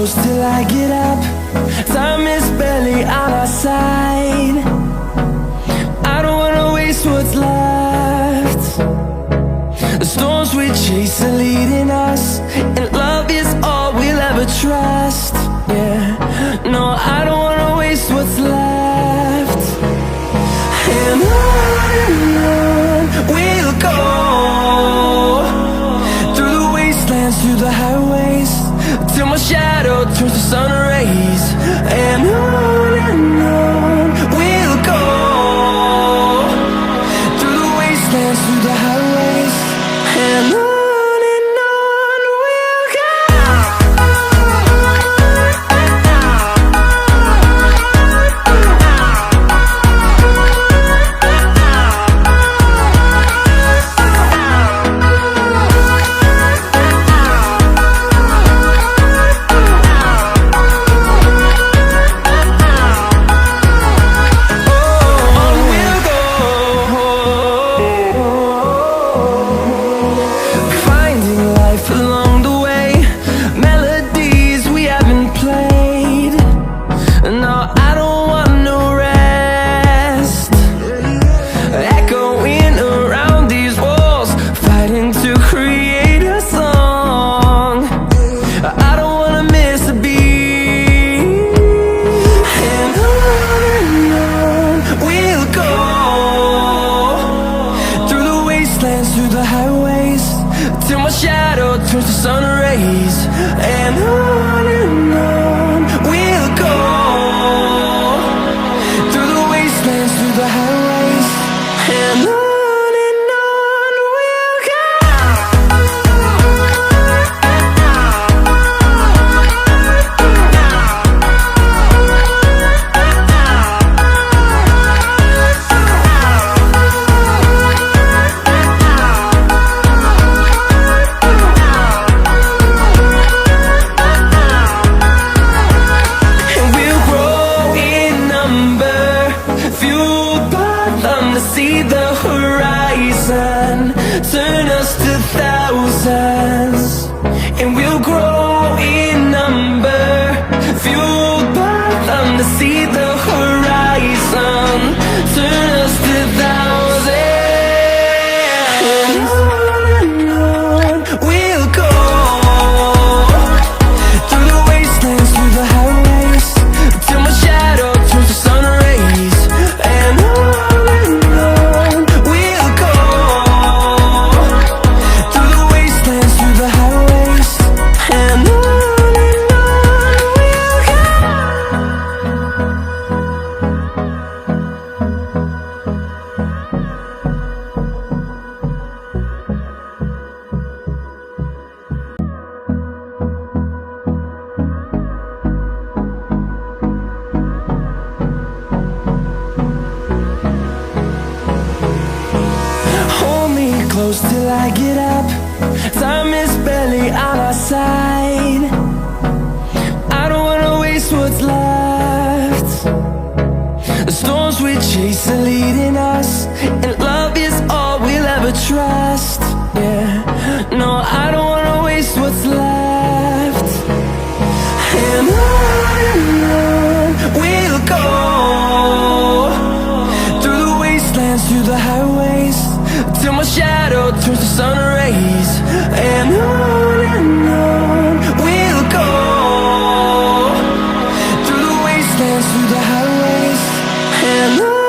close till I get up. Time is barely on our side. I don't wanna waste what's left. The storms we chase are leading us, and love is all we'll ever trust. Yeah, no, I don't wanna waste what's left. And on we'll go, through the wastelands, through the highways, till my shadow turns to sun rays. And on we'll go, through the wastelands, through the highways, and on. Through the highways, till my shadow turns to sun rays. And on we'll go, through the wastelands, through the highways, and on. See the horizon turn us to thousands, and we'll grow in number, fueled by them to see the horizon turn us to thousands. And on we'll go, through the wastelands, through the highways, till my shadow turns to sun rays. And on close till I get up. Time is barely on our side. I don't wanna waste what's left. The storms we chase are leading us, and love is all we'll ever trust. Yeah, no, I don't wanna waste what's left. And on we'll go, through the wastelands, through the highways, till my shadow turns to sun rays. And on we'll go, through the wastelands, through the highways, and on.